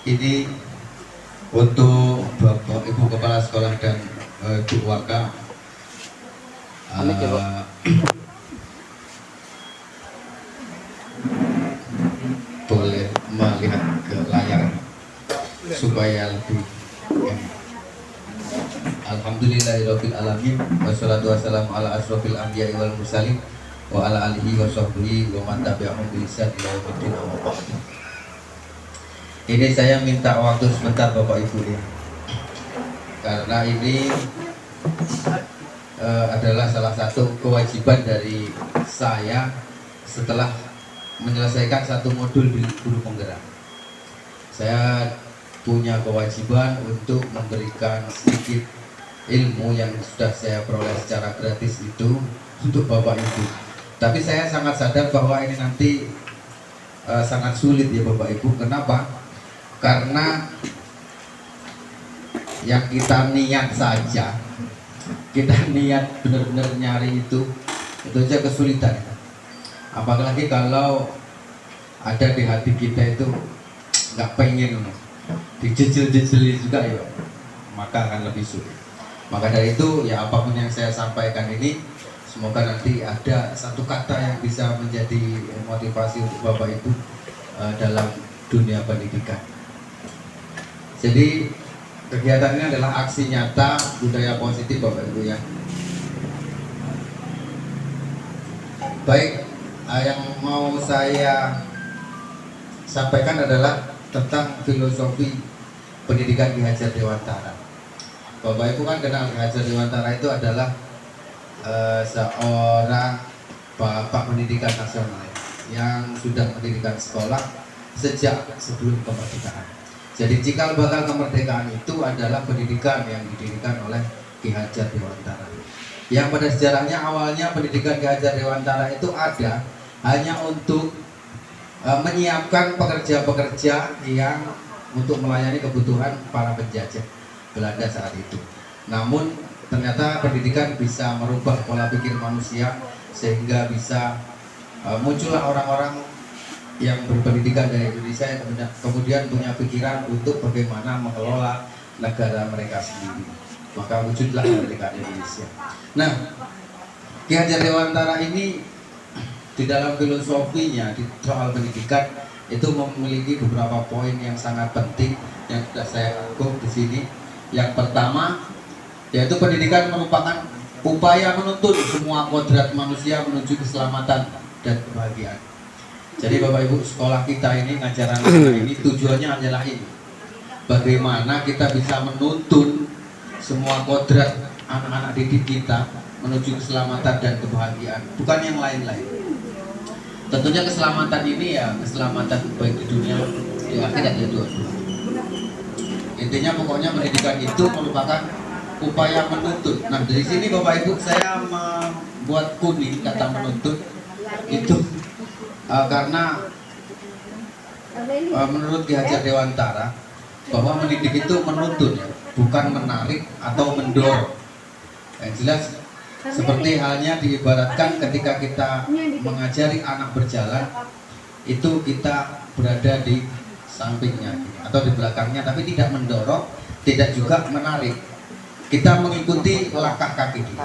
Ini untuk Bapak Ibu Kepala Sekolah dan keluarga, boleh melihat ke layar supaya lebih Alhamdulillahirabbil alamin wassalatu wassalamu ala asrofil anbiya'i wal mursalin wa ala alihi wa sahbihi wa man tabi'ahum bi ihsan ila yaumiddin. Ini saya minta waktu sebentar Bapak Ibu ya, karena ini adalah salah satu kewajiban dari saya setelah menyelesaikan satu modul di guru penggerak. Saya punya kewajiban untuk memberikan sedikit ilmu yang sudah saya peroleh secara gratis itu untuk Bapak Ibu. Tapi saya sangat sadar bahwa ini nanti sangat sulit ya Bapak Ibu. Kenapa? Karena yang kita niat saja, kita niat benar-benar nyari itu aja kesulitan. Apalagi kalau ada di hati kita itu nggak pengen dijejel-jejeli juga ya, maka akan lebih sulit. Maka dari itu ya, apapun yang saya sampaikan ini, semoga nanti ada satu kata yang bisa menjadi motivasi untuk Bapak Ibu dalam dunia pendidikan. Jadi kegiatan ini adalah aksi nyata budaya positif Bapak Ibu ya. Baik, yang mau saya sampaikan adalah tentang filosofi pendidikan Ki Hajar Dewantara. Bapak Ibu kan kenal Ki Hajar Dewantara itu adalah seorang bapak pendidikan nasional yang sudah mendirikan sekolah sejak sebelum kemerdekaan. Jadi cikal bakal kemerdekaan itu adalah pendidikan yang didirikan oleh Ki Hajar Dewantara. Yang pada sejarahnya awalnya pendidikan Ki Hajar Dewantara itu ada hanya untuk menyiapkan pekerja-pekerja yang untuk melayani kebutuhan para penjajah Belanda saat itu. Namun ternyata pendidikan bisa merubah pola pikir manusia sehingga bisa muncullah orang-orang yang berpendidikan dari Indonesia yang kemudian punya pikiran untuk bagaimana mengelola negara mereka sendiri. Maka wujudlah kemerdekaan Indonesia. Nah, Ki Hajar Dewantara ini di dalam filosofinya di soal pendidikan itu memiliki beberapa poin yang sangat penting yang sudah saya rangkum di sini. Yang pertama yaitu pendidikan merupakan upaya menuntun semua kodrat manusia menuju keselamatan dan kebahagiaan. Jadi Bapak Ibu, sekolah kita ini, ngajaran kita ini tujuannya adalah ini. Bagaimana kita bisa menuntun semua kodrat anak-anak didik kita menuju keselamatan dan kebahagiaan, bukan yang lain-lain. Tentunya keselamatan ini ya keselamatan baik di dunia di akhirat ya dua-dua. Intinya pokoknya pendidikan itu merupakan upaya menuntut. Nah dari sini Bapak Ibu saya membuat kuning kata menuntut itu karena menurut Ki Hajar Dewantara bahwa mendidik itu menuntun ya, bukan menarik atau mendorong. Yang jelas seperti halnya diibaratkan ketika kita mengajari anak berjalan, itu kita berada di sampingnya atau di belakangnya, tapi tidak mendorong, tidak juga menarik. Kita mengikuti langkah kaki kita.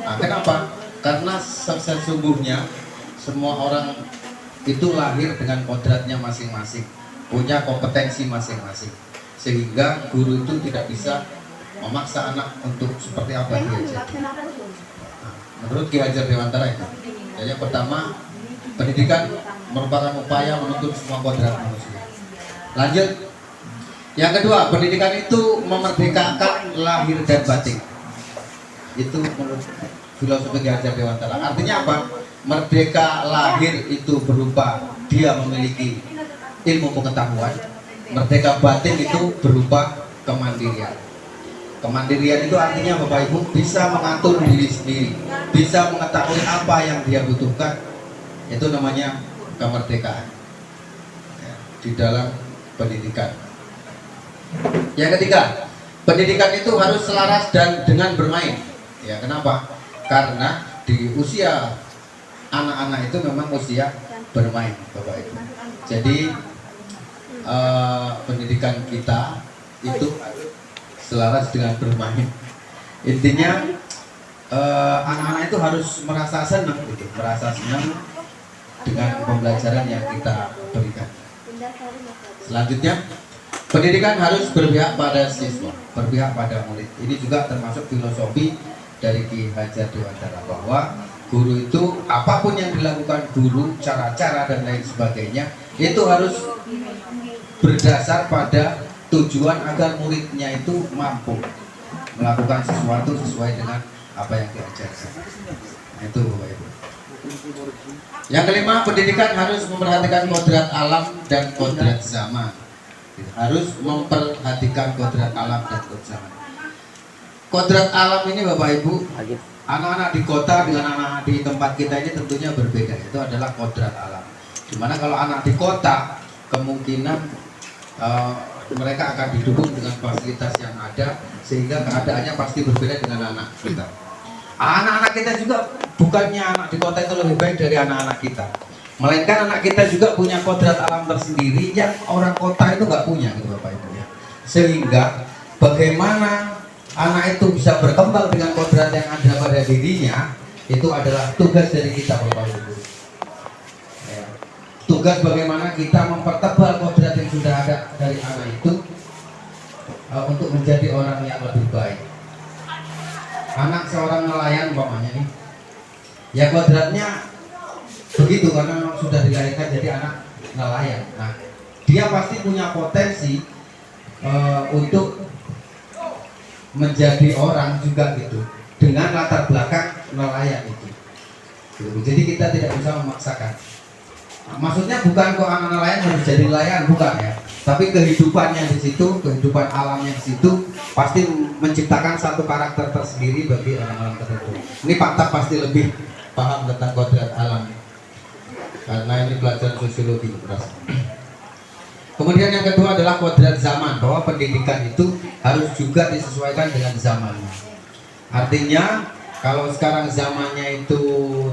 Nah, kenapa? Karena sesungguhnya semua orang itu lahir dengan kodratnya masing-masing, punya kompetensi masing-masing, sehingga guru itu tidak bisa memaksa anak untuk seperti apa dia jadi. Nah, menurut Ki Hajar Dewantara itu, jadi yang pertama, pendidikan merupakan upaya menuntut semua kodrat manusia. Lanjut, yang kedua, pendidikan itu memerdekakan lahir dan batin. Itu menurut filosofi Ki Hajar Dewantara. Artinya apa? Merdeka lahir itu berupa dia memiliki ilmu pengetahuan. Merdeka batin itu berupa kemandirian. Kemandirian itu artinya Bapak Ibu bisa mengatur diri sendiri, bisa mengetahui apa yang dia butuhkan. Itu namanya kemerdekaan ya, di dalam pendidikan. Yang ketiga, pendidikan itu harus selaras dan dengan bermain. Ya, kenapa? Karena di usia anak-anak itu memang usia bermain, Bapak Ibu. Jadi pendidikan kita itu selaras dengan bermain. Intinya anak-anak itu harus merasa senang gitu, merasa senang dengan pembelajaran yang kita berikan. Selanjutnya, pendidikan harus berpihak pada siswa, berpihak pada murid. Ini juga termasuk filosofi dari Ki Hajar Dewantara, bahwa guru itu apapun yang dilakukan guru, cara-cara dan lain sebagainya itu harus berdasar pada tujuan agar muridnya itu mampu melakukan sesuatu sesuai dengan apa yang diajarkan. Itu Bapak Ibu. Yang kelima, pendidikan harus memperhatikan kodrat alam dan kodrat zaman. Harus memperhatikan kodrat alam dan kodrat zaman. Kodrat alam ini Bapak Ibu, anak-anak di kota dengan anak-anak di tempat kita ini tentunya berbeda. Itu adalah kodrat alam. Dimana kalau anak di kota kemungkinan mereka akan didukung dengan fasilitas yang ada, sehingga keadaannya pasti berbeda dengan anak kita. Anak-anak kita juga bukannya anak di kota itu lebih baik dari anak-anak kita, melainkan anak kita juga punya kodrat alam tersendiri yang orang kota itu nggak punya, gitu Bapak Ibu ya. Sehingga bagaimana anak itu bisa berkembang dengan kodrat yang ada pada dirinya, itu adalah tugas dari kita Bapak Ibu. Ya. Tugas bagaimana kita mempertebal kodrat yang sudah ada dari anak itu untuk menjadi orang yang lebih baik. Anak seorang nelayan umpamanya nih, ya kodratnya begitu karena memang sudah dilahirkan jadi anak nelayan. Nah, dia pasti punya potensi untuk menjadi orang juga gitu, dengan latar belakang nelayan itu. Jadi kita tidak bisa memaksakan. Maksudnya bukan kok anak nelayan harus jadi nelayan, bukan ya. Tapi kehidupannya di situ, kehidupan alamnya di situ pasti menciptakan satu karakter tersendiri bagi orang-orang tertentu. Ini Pak pasti lebih paham tentang kodrat alam, karena ini pelajaran sosiologi. Kemudian yang kedua adalah kodrat zaman, bahwa pendidikan itu harus juga disesuaikan dengan zamannya. Artinya kalau sekarang zamannya itu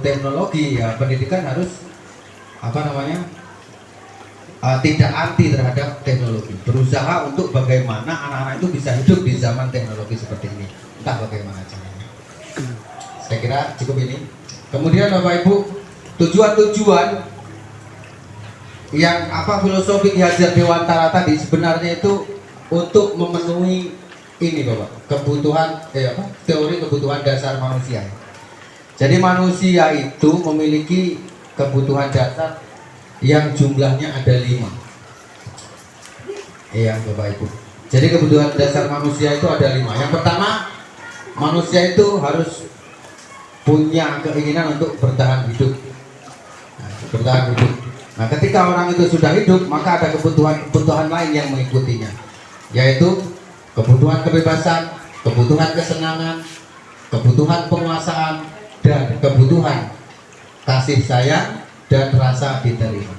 teknologi, ya pendidikan harus tidak anti terhadap teknologi, berusaha untuk bagaimana anak-anak itu bisa hidup di zaman teknologi seperti ini, entah bagaimana caranya. Saya kira cukup ini. Kemudian Bapak Ibu, tujuan-tujuan yang filosofi Ki Hajar Dewantara tadi sebenarnya itu untuk memenuhi ini Bapak, kebutuhan teori kebutuhan dasar manusia. Jadi manusia itu memiliki kebutuhan dasar yang jumlahnya ada 5. Iya Bapak Ibu. Jadi kebutuhan dasar manusia itu ada 5. Yang pertama, manusia itu harus punya keinginan untuk bertahan hidup. Bertahan hidup. Nah, ketika orang itu sudah hidup, maka ada kebutuhan lain yang mengikutinya, yaitu kebutuhan kebebasan, kebutuhan kesenangan, kebutuhan penguasaan, dan kebutuhan kasih sayang dan rasa diterima.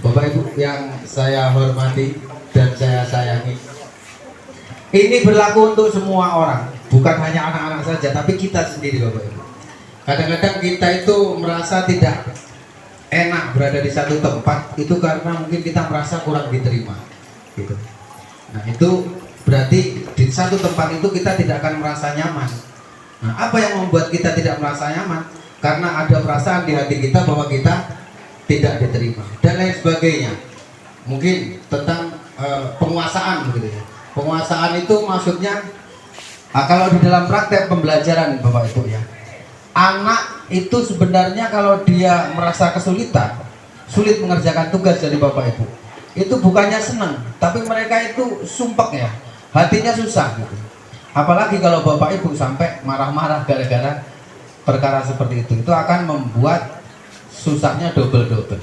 Bapak Ibu yang saya hormati dan saya sayangi, ini berlaku untuk semua orang, bukan hanya anak-anak saja, tapi kita sendiri Bapak Ibu. Kadang-kadang kita itu merasa tidak enak berada di satu tempat itu karena mungkin kita merasa kurang diterima gitu. Nah, itu berarti di satu tempat itu kita tidak akan merasa nyaman. Nah, apa yang membuat kita tidak merasa nyaman? Karena ada perasaan di hati kita bahwa kita tidak diterima dan lain sebagainya. Mungkin tentang penguasaan begitu ya. Penguasaan itu maksudnya kalau di dalam praktek pembelajaran Bapak Ibu ya, anak itu sebenarnya kalau dia merasa kesulitan, sulit mengerjakan tugas dari Bapak Ibu, itu bukannya senang, tapi mereka itu sumpek ya, hatinya susah gitu. Apalagi kalau Bapak Ibu sampai marah-marah gara-gara perkara seperti itu akan membuat susahnya double-double.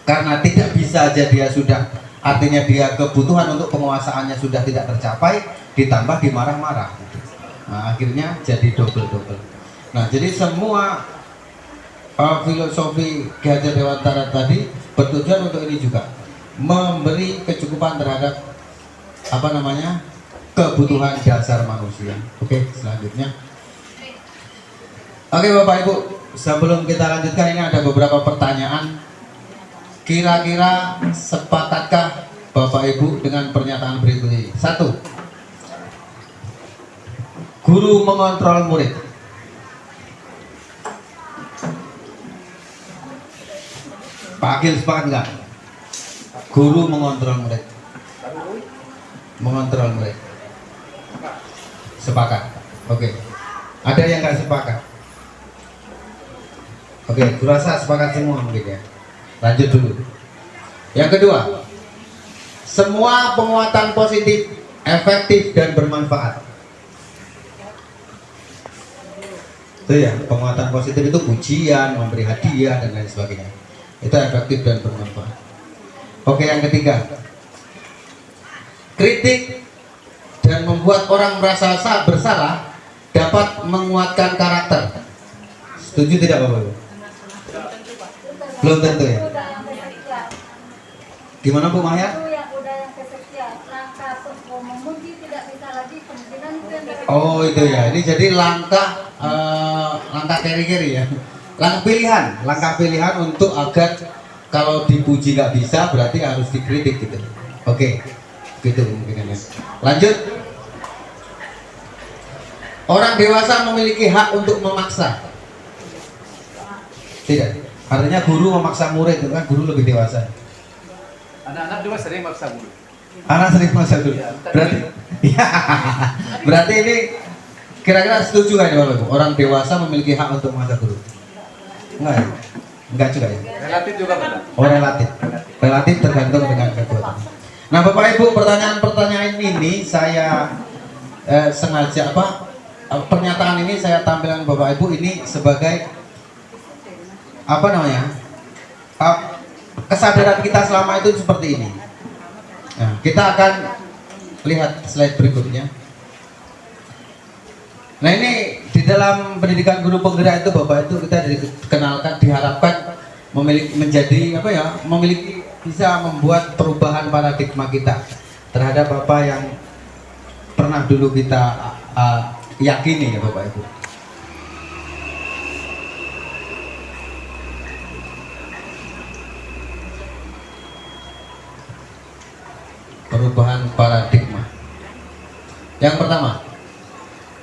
Karena tidak bisa aja dia sudah, artinya dia kebutuhan untuk penguasaannya sudah tidak tercapai, ditambah dimarah-marah gitu. Nah, akhirnya jadi double-double. Nah, jadi semua filosofi Ki Hajar Dewantara tadi bertujuan untuk ini juga, memberi kecukupan terhadap kebutuhan dasar manusia. Oke, selanjutnya. Oke Bapak Ibu, sebelum kita lanjutkan ini ada beberapa pertanyaan Kira-kira sepakatkah Bapak Ibu dengan pernyataan berikut ini? 1. Guru mengontrol murid. Pak Agil sepakat nggak? Guru mengontrol murid. Mengontrol murid. Sepakat. Oke. Ada yang nggak sepakat? Oke, kurasa sepakat semua mungkin ya. Lanjut dulu. Yang kedua, semua penguatan positif, efektif dan bermanfaat. Itu ya, penguatan positif itu pujian, memberi hadiah dan lain sebagainya. Itu efektif dan bermanfaat. Oke, yang ketiga, kritik dan membuat orang merasa bersalah dapat menguatkan karakter. Setuju tidak Bapak Ibu? Belum tentu ya. Gimana Bu Maya? Oh itu ya. Ini jadi langkah keri-keri ya. Langkah pilihan untuk agar kalau dipuji nggak bisa berarti harus dikritik gitu. Oke, gitu mungkinnya. Lanjut. Orang dewasa memiliki hak untuk memaksa. Tidak. Artinya guru memaksa murid itu kan guru lebih dewasa. Anak-anak juga sering maksa guru. Anak sering maksa guru. Berarti, ya, berarti ini kira-kira setuju kan ya Bapak Ibu? Orang dewasa memiliki hak untuk memaksa guru? Enggak ya? Enggak juga ya? Relatif juga benar. Oh relatif. Relatif tergantung dengan kekuatan. Nah Bapak Ibu, pertanyaan ini saya sengaja pernyataan ini saya tampilkan Bapak Ibu ini sebagai kesadaran kita selama itu seperti ini. Nah, kita akan lihat slide berikutnya. Nah ini di dalam pendidikan guru penggerak itu Bapak itu kita diharapkan memiliki bisa membuat perubahan paradigma kita terhadap apa yang pernah dulu kita yakini ya Bapak Ibu. Perubahan paradigma. Yang pertama,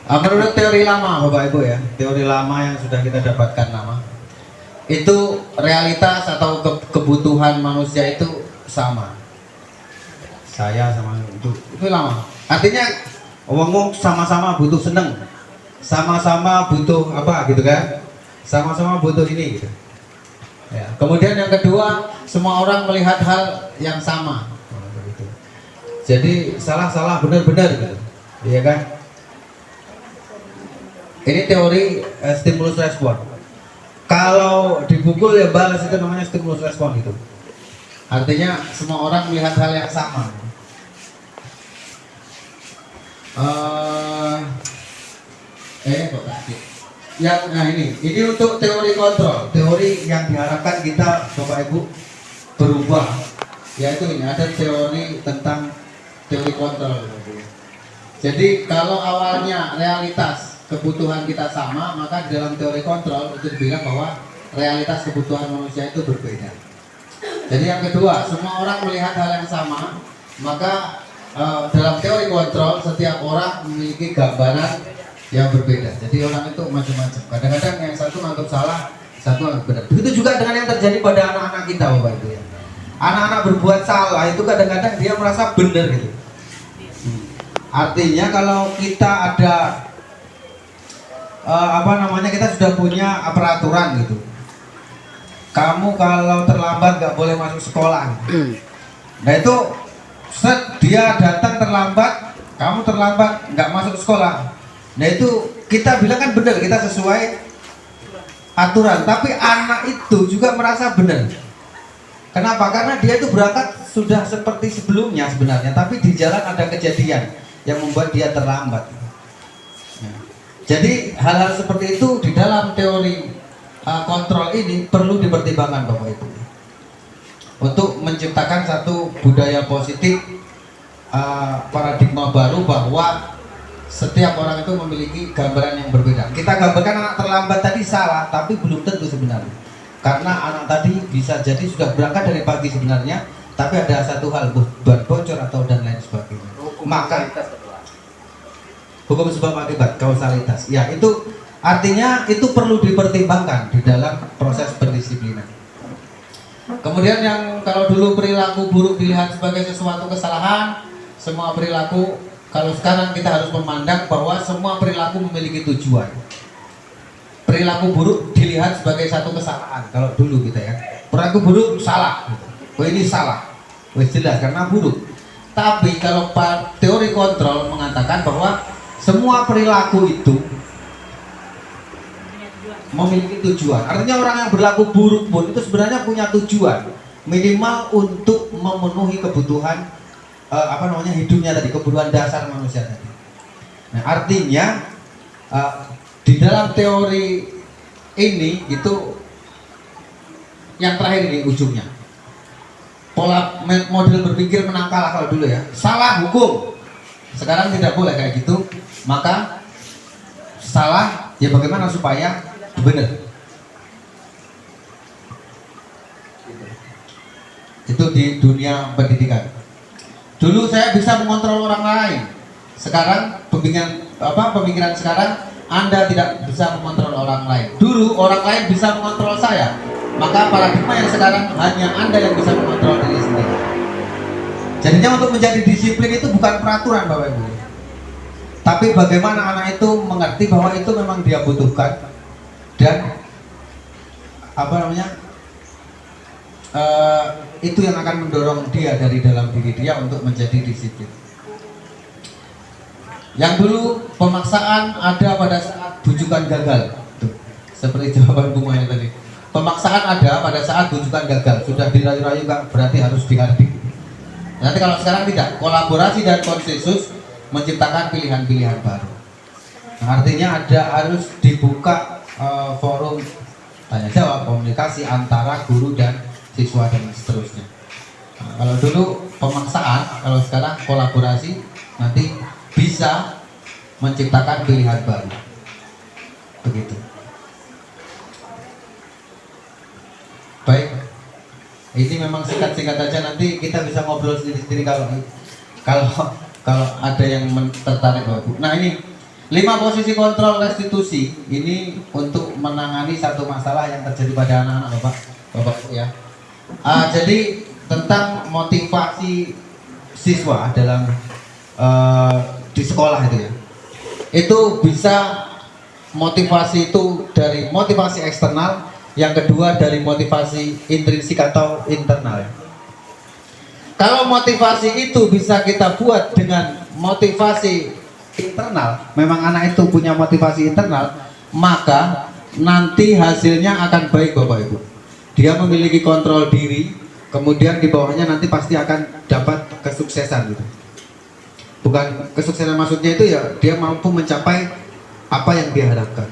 menurut teori lama Bapak Ibu ya, teori lama yang sudah kita dapatkan nama, itu realitas atau kebutuhan manusia itu sama. Saya sama itu lama. Artinya wong sama-sama butuh seneng, sama-sama butuh apa gitu kan, sama-sama butuh ini gitu. Ya. Kemudian yang kedua, semua orang melihat hal yang sama. Jadi salah benar gitu, iya kan? Ini teori stimulus respon. Kalau dipukul ya balas, itu namanya stimulus respon itu. Artinya semua orang melihat hal yang sama. Ini untuk teori kontrol, teori yang diharapkan kita Bapak Ibu berubah. Yaitu ini ada teori tentang teori kontrol. Jadi kalau awalnya realitas kebutuhan kita sama, maka dalam teori kontrol itu dibilang bahwa realitas kebutuhan manusia itu berbeda. Jadi yang kedua, semua orang melihat hal yang sama, maka dalam teori kontrol setiap orang memiliki gambaran yang berbeda. Jadi orang itu macam-macam. Kadang-kadang yang satu menganggap salah, satu menganggap benar. Begitu juga dengan yang terjadi pada anak-anak kita Bapak Ibu ya. Anak-anak berbuat salah itu kadang-kadang dia merasa benar gitu. Artinya kalau kita ada kita sudah punya peraturan gitu. Kamu kalau terlambat nggak boleh masuk sekolah. Nah itu dia datang terlambat, kamu terlambat nggak masuk sekolah. Nah itu kita bilang kan benar, kita sesuai aturan. Tapi anak itu juga merasa benar. Kenapa? Karena dia itu berangkat sudah seperti sebelumnya sebenarnya, tapi di jalan ada kejadian yang membuat dia terlambat. Nah, jadi hal-hal seperti itu di dalam teori kontrol ini perlu dipertimbangkan Bapak Ibu untuk menciptakan satu budaya positif, paradigma baru bahwa setiap orang itu memiliki gambaran yang berbeda. Kita gambarkan anak terlambat tadi salah, tapi belum tentu sebenarnya. Karena anak tadi bisa jadi sudah berangkat dari pagi sebenarnya, tapi ada satu hal, buat bocor atau dan lain sebagainya. Maka hukum sebab akibat, kausalitas. Ya, itu artinya itu perlu dipertimbangkan di dalam proses pendisiplinan. Kemudian yang kalau dulu perilaku buruk dilihat sebagai sesuatu kesalahan, semua perilaku, kalau sekarang kita harus memandang bahwa semua perilaku memiliki tujuan. Perilaku buruk dilihat sebagai satu kesalahan. Kalau dulu kita ya, perilaku buruk salah. Oh ini salah, wes jelas karena buruk. Tapi kalau teori kontrol mengatakan bahwa semua perilaku itu memiliki tujuan. Artinya orang yang berlaku buruk pun itu sebenarnya punya tujuan, minimal untuk memenuhi kebutuhan hidupnya tadi, kebutuhan dasar manusia tadi. Nah, artinya di dalam teori ini itu yang terakhir ini ujungnya. Pola model berpikir menang kalah kalau dulu ya. Salah hukum. Sekarang tidak boleh kayak gitu. Maka salah ya bagaimana supaya benar. Itu di dunia pendidikan. Dulu saya bisa mengontrol orang lain. Sekarang pemikiran sekarang Anda tidak bisa mengontrol orang lain. Dulu orang lain bisa mengontrol saya. Maka paradigma yang sekarang hanya Anda yang bisa mengontrol diri sendiri. Jadinya untuk menjadi disiplin itu bukan peraturan Bapak Ibu, tapi bagaimana anak itu mengerti bahwa itu memang dia butuhkan dan itu yang akan mendorong dia dari dalam diri dia untuk menjadi disiplin. Yang dulu pemaksaan ada pada saat bujukan gagal. Tuh, seperti jawaban Bu Maya tadi. Pemaksaan ada pada saat bujukan gagal. Sudah dirayu-rayu kan berarti harus dihardik. Nanti kalau sekarang tidak, kolaborasi dan konsensus menciptakan pilihan-pilihan baru. Nah, artinya harus dibuka forum tanya jawab, komunikasi antara guru dan siswa dan seterusnya. Nah, kalau dulu pemaksaan, kalau sekarang kolaborasi, nanti bisa menciptakan pilihan baru. Begitu. Baik, ini memang singkat-singkat aja, nanti kita bisa ngobrol sendiri-sendiri kalau ada yang tertarik Bapak Ibu. Nah ini 5 posisi kontrol restitusi ini untuk menangani satu masalah yang terjadi pada anak-anak Bapak Ibu ya. Jadi tentang motivasi siswa dalam di sekolah itu ya. Itu bisa motivasi itu dari motivasi eksternal. Yang kedua dari motivasi intrinsik atau internal. Kalau motivasi itu bisa kita buat dengan motivasi internal, memang anak itu punya motivasi internal, maka nanti hasilnya akan baik Bapak Ibu. Dia memiliki kontrol diri, kemudian di bawahnya nanti pasti akan dapat kesuksesan gitu. Bukan kesuksesan maksudnya itu ya dia mampu mencapai apa yang dia harapkan.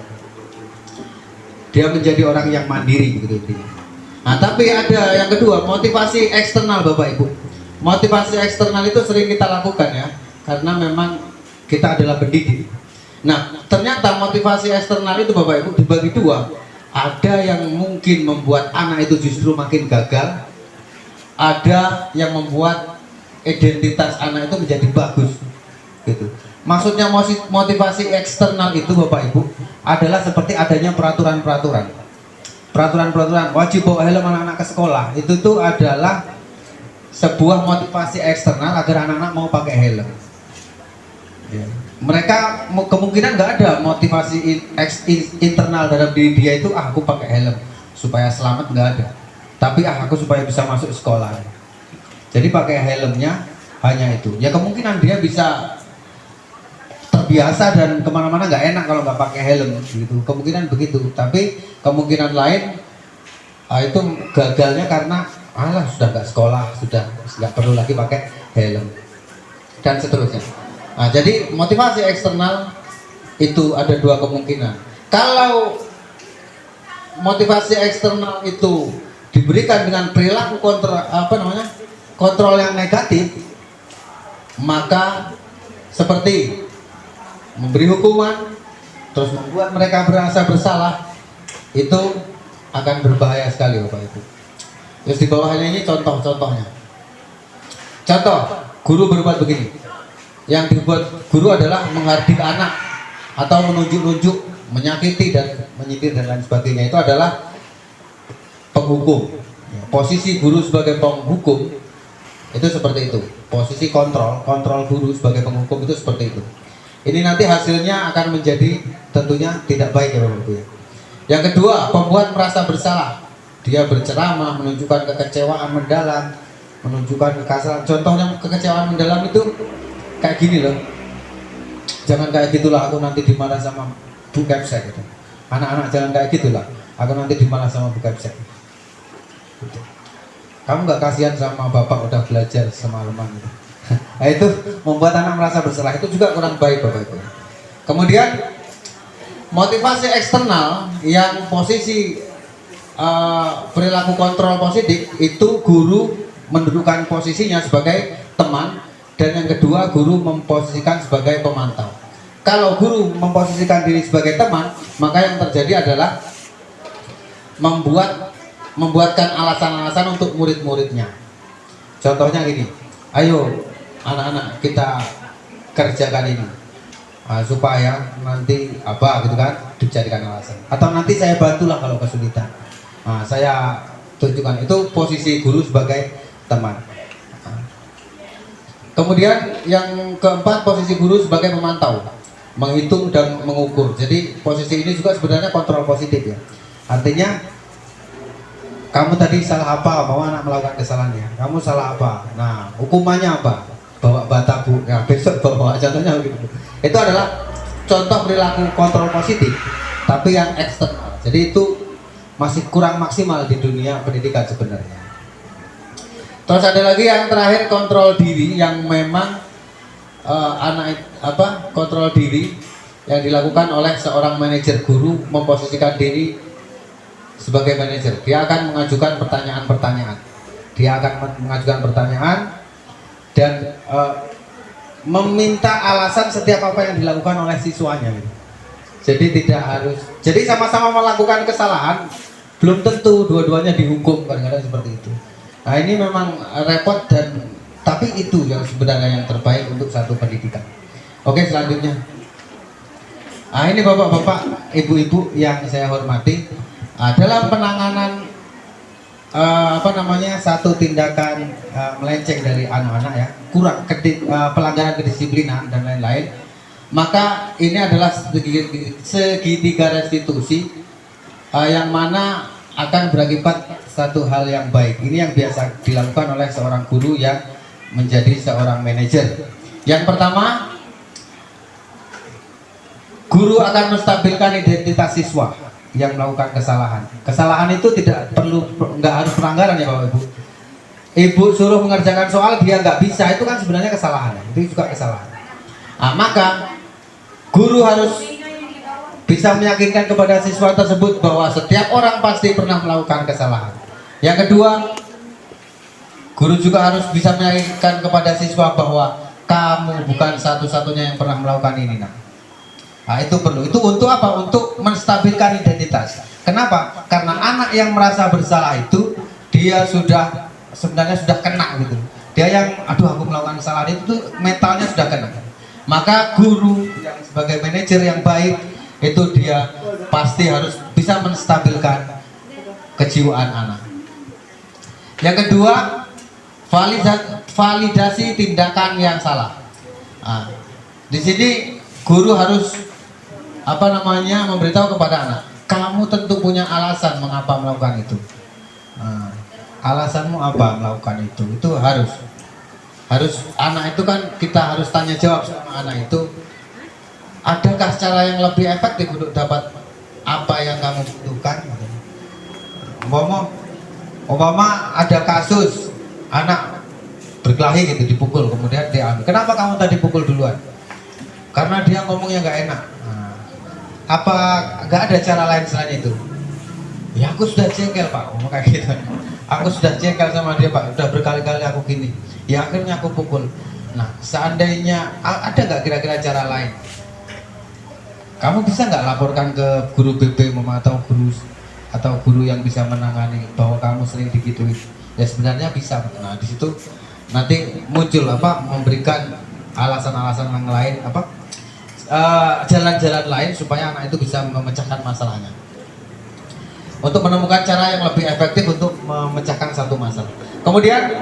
Dia menjadi orang yang mandiri gitu intinya. Nah, tapi ada yang kedua, motivasi eksternal Bapak Ibu. Motivasi eksternal itu sering kita lakukan ya, karena memang kita adalah pendidik. Nah, ternyata motivasi eksternal itu Bapak Ibu dibagi dua. Ada yang mungkin membuat anak itu justru makin gagal. Ada yang membuat identitas anak itu menjadi bagus. Gitu. Maksudnya motivasi eksternal itu Bapak Ibu adalah seperti adanya peraturan-peraturan wajib bawa helm anak-anak ke sekolah. Itu tuh adalah sebuah motivasi eksternal agar anak-anak mau pakai helm ya. Mereka kemungkinan nggak ada motivasi internal dalam diri dia itu aku pakai helm supaya selamat, nggak ada. Tapi aku supaya bisa masuk sekolah. Jadi pakai helmnya hanya itu ya. Kemungkinan dia bisa terbiasa dan kemana-mana nggak enak kalau nggak pakai helm gitu, kemungkinan begitu. Tapi kemungkinan lain itu gagalnya karena sudah nggak sekolah, sudah nggak perlu lagi pakai helm dan seterusnya. Nah, jadi motivasi eksternal itu ada dua kemungkinan. Kalau motivasi eksternal itu diberikan dengan perilaku kontrol yang negatif, maka seperti memberi hukuman terus membuat mereka merasa bersalah, itu akan berbahaya sekali Bapak Ibu. Terus di bawahnya ini contoh-contohnya. Contoh, guru berbuat begini. Yang dibuat guru adalah menghardik anak atau menunjuk-nunjuk, menyakiti dan menyindir dan lain sebagainya. Itu adalah penghukum. Posisi guru sebagai penghukum itu seperti itu. Posisi kontrol guru sebagai penghukum itu seperti itu. Ini nanti hasilnya akan menjadi tentunya tidak baik ya Bapak Ibu. Yang kedua, pembuat merasa bersalah. Dia berceramah, menunjukkan kekecewaan mendalam, menunjukkan kekasar. Contohnya kekecewaan mendalam itu kayak gini loh. Jangan kayak gitulah, aku nanti dimarah sama Bu Kepsek gitu. Anak-anak jangan kayak gitulah, aku nanti dimarah sama Bu Kepsek. Gitu. Kamu nggak kasihan sama bapak udah belajar semalaman gitu. Nah, itu membuat anak merasa bersalah, itu juga kurang baik Bapak Ibu. Kemudian motivasi eksternal yang posisi perilaku kontrol positif itu guru mendudukan posisinya sebagai teman, dan yang kedua guru memposisikan sebagai pemantau. Kalau guru memposisikan diri sebagai teman, maka yang terjadi adalah membuatkan alasan-alasan untuk murid-muridnya. Contohnya gini, ayo anak-anak kita kerjakan ini supaya nanti apa gitu kan, dijadikan alasan. Atau nanti saya bantulah kalau kesulitan. Saya tunjukkan. Itu posisi guru sebagai teman. Kemudian yang keempat, posisi guru sebagai pemantau, menghitung dan mengukur. Jadi posisi ini juga sebenarnya kontrol positif ya. Artinya kamu tadi salah apa, mau anak melakukan kesalahannya, kamu salah apa, nah hukumannya apa, bawa bata Bu, nah besok bawa, contohnya begitu. Itu adalah contoh perilaku kontrol positif, tapi yang eksternal. Jadi itu masih kurang maksimal di dunia pendidikan sebenarnya. Terus ada lagi yang terakhir, kontrol diri, yang memang kontrol diri yang dilakukan oleh seorang manajer guru, memposisikan diri sebagai manajer. Dia akan mengajukan pertanyaan-pertanyaan. Dia akan mengajukan pertanyaan dan meminta alasan setiap apa yang dilakukan oleh siswanya. Jadi tidak harus. Jadi sama-sama melakukan kesalahan, belum tentu dua-duanya dihukum, kadang-kadang seperti itu. Nah ini memang repot, dan tapi itu yang sebenarnya yang terbaik untuk satu pendidikan. Oke, selanjutnya. Nah ini bapak-bapak, ibu-ibu yang saya hormati, dalam penanganan satu tindakan melenceng dari anak-anak ya, kurang pelanggaran kedisiplinan dan lain-lain, maka ini adalah segitiga restitusi yang mana akan berakibat satu hal yang baik. Ini yang biasa dilakukan oleh seorang guru yang menjadi seorang manajer. Yang pertama, guru akan menstabilkan identitas siswa yang melakukan kesalahan. Kesalahan itu nggak harus pelanggaran ya Bapak Ibu. Ibu suruh mengerjakan soal, dia nggak bisa, itu kan sebenarnya kesalahan. Itu juga kesalahan. Nah, maka guru harus bisa meyakinkan kepada siswa tersebut bahwa setiap orang pasti pernah melakukan kesalahan. Yang kedua, guru juga harus bisa meyakinkan kepada siswa bahwa kamu bukan satu-satunya yang pernah melakukan ini. Nah, itu perlu. Itu untuk apa? Untuk menstabilkan identitas. Kenapa? Karena anak yang merasa bersalah itu dia sebenarnya sudah kena gitu. Dia yang aku melakukan kesalahan itu mentalnya sudah kena. Maka guru yang sebagai manajer yang baik itu dia pasti harus bisa menstabilkan kejiwaan anak. Yang kedua, validasi tindakan yang salah. Nah, di sini guru harus memberitahu kepada anak, kamu tentu punya alasan mengapa melakukan itu. Nah, alasanmu apa melakukan itu? Itu harus anak itu kan kita harus tanya jawab sama anak itu. Adakah cara yang lebih efektif untuk dapat apa yang kamu butuhkan? Umpama ada kasus anak berkelahi gitu, dipukul, kemudian diambil. Kenapa kamu tadi pukul duluan? Karena dia ngomongnya nggak enak. Nah, apa nggak ada cara lain selain itu? Ya aku sudah jengkel Pak, ngomong kayak gitu. Aku sudah jengkel sama dia Pak, udah berkali-kali aku gini. Ya akhirnya aku pukul. Nah, seandainya ada nggak kira-kira cara lain? Kamu bisa nggak laporkan ke guru BP atau guru atau guru yang bisa menangani bahwa kamu sering digituin, ya sebenarnya bisa. Nah di situ nanti muncul memberikan alasan-alasan yang lain jalan-jalan lain supaya anak itu bisa memecahkan masalahnya. Untuk menemukan cara yang lebih efektif untuk memecahkan satu masalah. Kemudian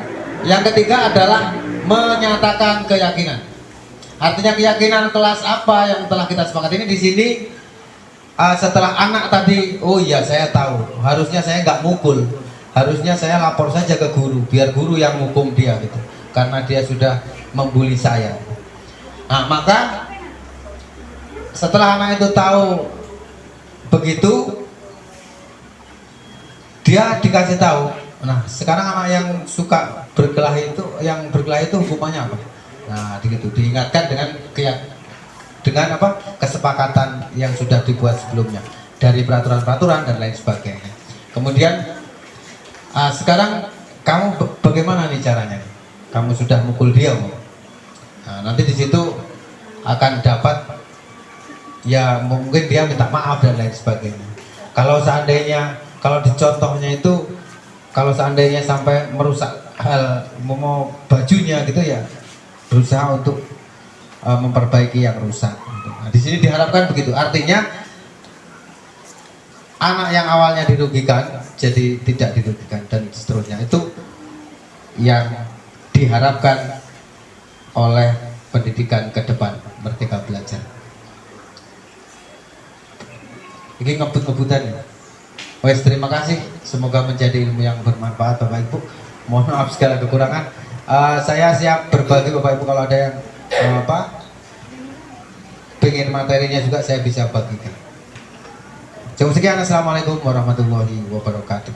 yang ketiga adalah menyatakan keyakinan. Artinya keyakinan kelas apa yang telah kita sepakati ini di sini. Setelah anak tadi, oh iya saya tahu, harusnya saya nggak mukul, harusnya saya lapor saja ke guru, biar guru yang hukum dia gitu, karena dia sudah membuli saya. Nah maka setelah anak itu tahu begitu, dia dikasih tahu. Nah sekarang anak yang suka berkelahi itu, hukumannya apa? Nah gitu, diingatkan dengan kesepakatan yang sudah dibuat sebelumnya dari peraturan-peraturan dan lain sebagainya. Kemudian sekarang kamu bagaimana nih caranya? Kamu sudah mukul dia, nah, nanti di situ akan dapat ya mungkin dia minta maaf dan lain sebagainya. Kalau di contohnya itu kalau seandainya sampai merusak mau bajunya gitu ya, berusaha untuk memperbaiki yang rusak. Nah, di sini diharapkan begitu. Artinya anak yang awalnya dirugikan jadi tidak dirugikan dan seterusnya. Itu yang diharapkan oleh pendidikan ke depan, Merdeka Belajar. Ini ngebut-ngebutan ya. Wes, terima kasih. Semoga menjadi ilmu yang bermanfaat Bapak Ibu. Mohon maaf segala kekurangan. Saya siap berbagi Bapak Ibu kalau ada yang pengen materinya juga saya bisa bagikan. Cukup sekian, assalamualaikum warahmatullahi wabarakatuh.